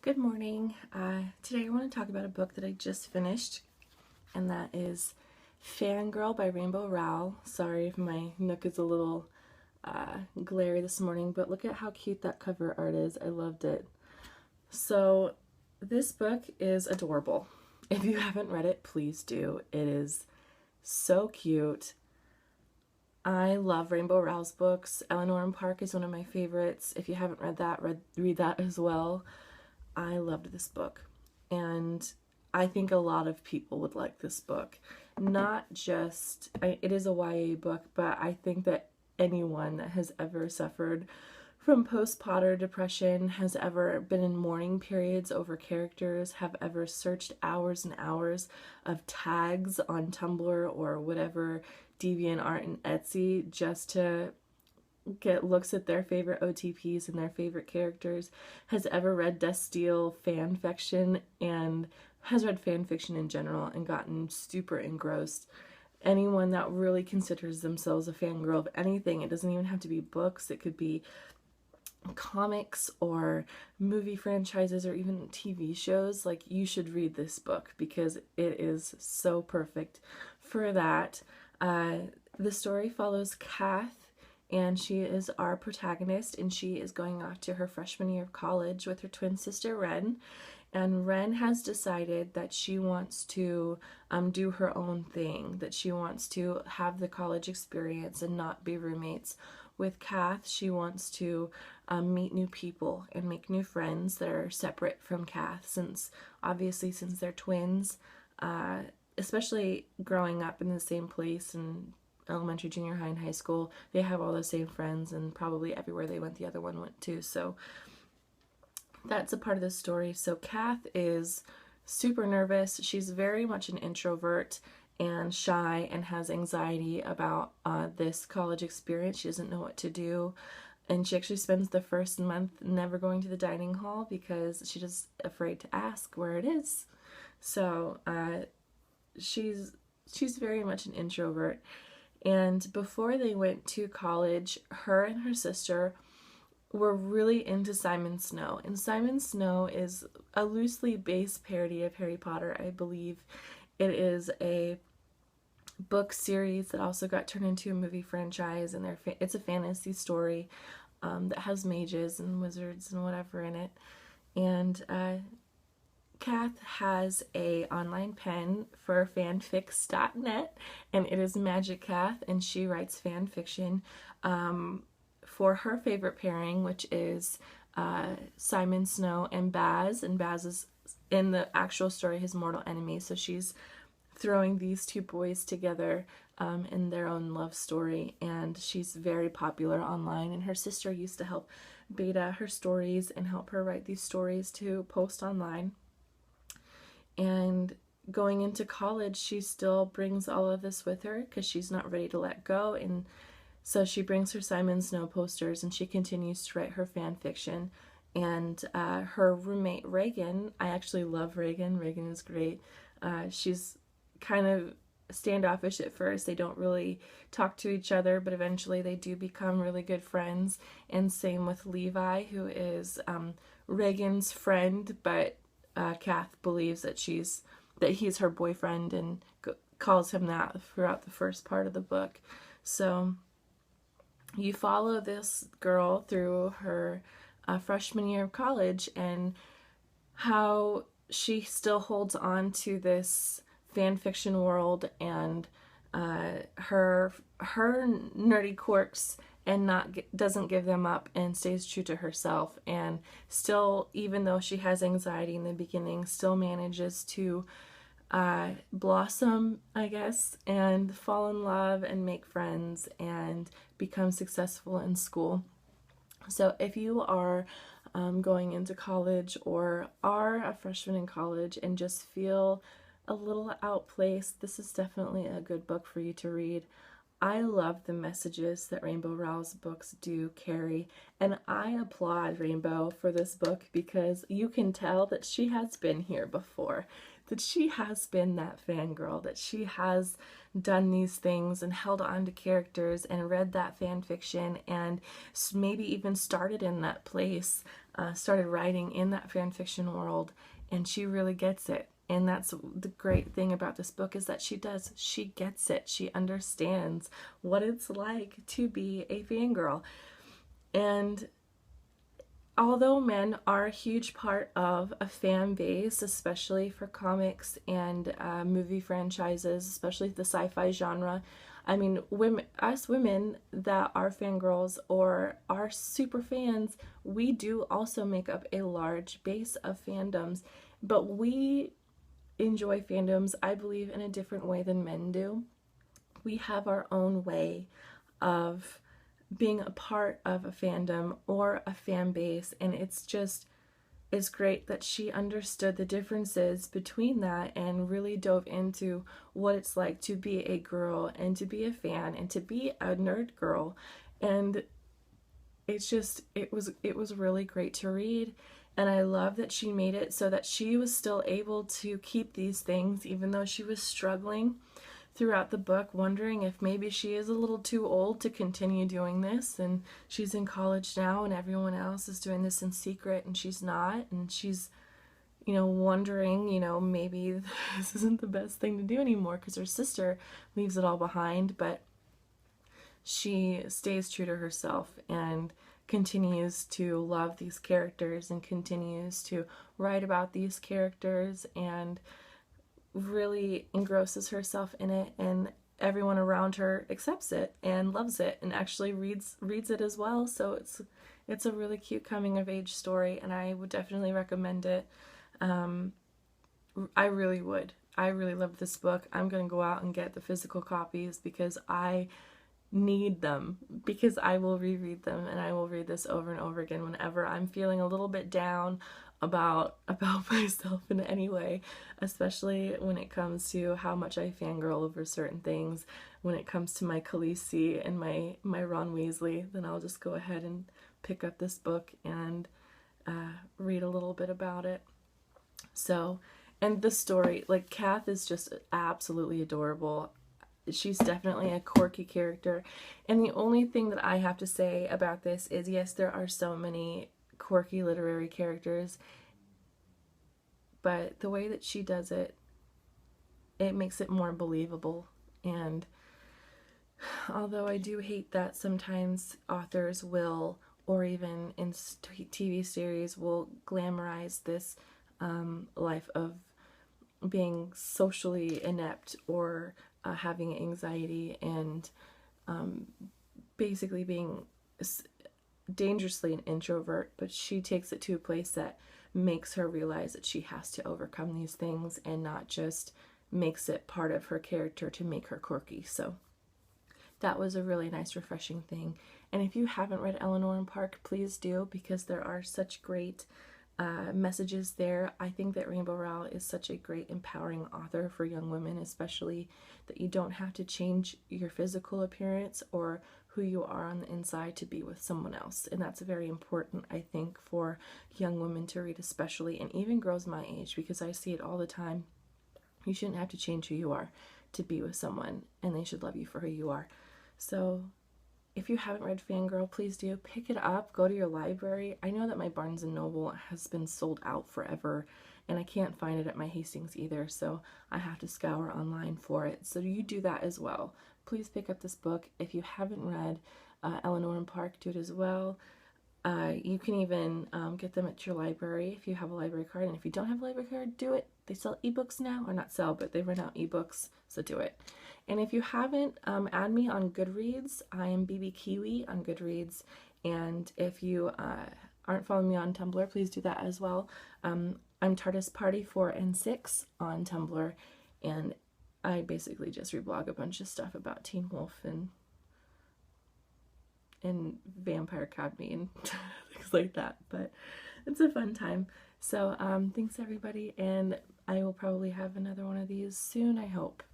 Good morning. Today I want to talk about a book that I just finished, and that is Fangirl by Rainbow Rowell. Sorry if my nook is a little glary this morning, but look at how cute that cover art is. I loved it. So this book is adorable. If you haven't read it, please do. It is so cute. I love Rainbow Rowell's books. Eleanor and Park is one of my favorites. If you haven't read that, read that as well. I loved this book, and I think a lot of people would like this book. Not just, it is a YA book, but I think that anyone that has ever suffered from postpartum depression, has ever been in mourning periods over characters, have ever searched hours and hours of tags on Tumblr or whatever DeviantArt and Etsy just to get looks at their favorite OTPs and their favorite characters, has ever read Destiel fan fiction and has read fan fiction in general and gotten super engrossed. Anyone that really considers themselves a fangirl of anything, it doesn't even have to be books, it could be comics or movie franchises or even TV shows, like, you should read this book because it is so perfect for that. The story follows Kath, and she is our protagonist, and she is going off to her freshman year of college with her twin sister Ren. And Ren has decided that she wants to do her own thing, that she wants to have the college experience and not be roommates with Kath. She wants to meet new people and make new friends that are separate from Kath, since they're twins, especially growing up in the same place and elementary, junior high, and high school, they have all the same friends, and probably everywhere they went the other one went too. So that's a part of the story. So Kath is super nervous. She's very much an introvert and shy and has anxiety about this college experience. She doesn't know what to do, and she actually spends the first month never going to the dining hall because she's just afraid to ask where it is. So she's very much an introvert. And before they went to college, her and her sister were really into Simon Snow. And Simon Snow is a loosely based parody of Harry Potter, I believe. It is a book series that also got turned into a movie franchise, and it's a fantasy story that has mages and wizards and whatever in it. And Kath has a online pen for fanfics.net, and it is Magic Kath, and she writes fan fiction for her favorite pairing, which is Simon Snow and Baz is, in the actual story, his mortal enemy. So she's throwing these two boys together in their own love story, and she's very popular online, and her sister used to help beta her stories and help her write these stories to post online. And going into college, she still brings all of this with her because she's not ready to let go. And so she brings her Simon Snow posters, and she continues to write her fan fiction. And her roommate Reagan, I actually love Reagan. Reagan is great. She's kind of standoffish at first. They don't really talk to each other, but eventually they do become really good friends. And same with Levi, who is Reagan's friend, but Kath believes that he's her boyfriend and calls him that throughout the first part of the book. So you follow this girl through her freshman year of college, and how she still holds on to this fan fiction world and her nerdy quirks, and doesn't give them up, and stays true to herself, and still, even though she has anxiety in the beginning, still manages to blossom, I guess, and fall in love and make friends and become successful in school. So if you are going into college or are a freshman in college and just feel a little outplaced, this is definitely a good book for you to read. I love the messages that Rainbow Rowell's books do carry, and I applaud Rainbow for this book because you can tell that she has been here before, that she has been that fangirl, that she has done these things and held on to characters and read that fan fiction and maybe even started in that place started writing in that fan fiction world, and she really gets it. And that's the great thing about this book, is that she does. She gets it. She understands what it's like to be a fangirl. And although men are a huge part of a fan base, especially for comics and movie franchises, especially the sci-fi genre, I mean, us women that are fangirls or are super fans, we do also make up a large base of fandoms, but we enjoy fandoms, I believe, in a different way than men do. We have our own way of being a part of a fandom or a fan base, and it's great that she understood the differences between that and really dove into what it's like to be a girl and to be a fan and to be a nerd girl. And it was really great to read. And I love that she made it so that she was still able to keep these things, even though she was struggling throughout the book, wondering if maybe she is a little too old to continue doing this, and she's in college now and everyone else is doing this in secret and she's not, and she's, wondering, maybe this isn't the best thing to do anymore because her sister leaves it all behind, but she stays true to herself and continues to love these characters and continues to write about these characters and really engrosses herself in it, and everyone around her accepts it and loves it and actually reads it as well. So it's a really cute coming of age story, and I would definitely recommend it. I really would. I really love this book. I'm gonna go out and get the physical copies because I need them, because I will reread them, and I will read this over and over again whenever I'm feeling a little bit down about myself in any way, especially when it comes to how much I fangirl over certain things. When it comes to my Khaleesi and my Ron Weasley, then I'll just go ahead and pick up this book and read a little bit about it. So, and the story, like, Kath is just absolutely adorable. She's definitely a quirky character, and the only thing that I have to say about this is, yes, there are so many quirky literary characters, but the way that she does it, it makes it more believable. And although I do hate that sometimes authors will, or even in TV series, will glamorize this life of being socially inept or having anxiety and basically being dangerously an introvert, but she takes it to a place that makes her realize that she has to overcome these things and not just makes it part of her character to make her quirky. So that was a really nice, refreshing thing. And if you haven't read Eleanor and Park, please do, because there are such great messages there. I think that Rainbow Rowell is such a great, empowering author for young women, especially that you don't have to change your physical appearance or who you are on the inside to be with someone else. And that's very important, I think, for young women to read, especially, and even girls my age, because I see it all the time. You shouldn't have to change who you are to be with someone, and they should love you for who you are. So if you haven't read Fangirl, please do. Pick it up. Go to your library. I know that my Barnes & Noble has been sold out forever, and I can't find it at my Hastings either, so I have to scour online for it. So you do that as well. Please pick up this book. If you haven't read Eleanor and Park, do it as well. You can even get them at your library if you have a library card, and if you don't have a library card, do it. They sell ebooks now, or not sell, but they run out ebooks, so do it. And if you haven't, add me on Goodreads. I am BB Kiwi on Goodreads, and if you aren't following me on Tumblr, please do that as well. I'm TARDIS Party 4 and 6 on Tumblr, and I basically just reblog a bunch of stuff about Teen Wolf and Vampire Academy and things like that, but it's a fun time. So thanks everybody, and I will probably have another one of these soon, I hope.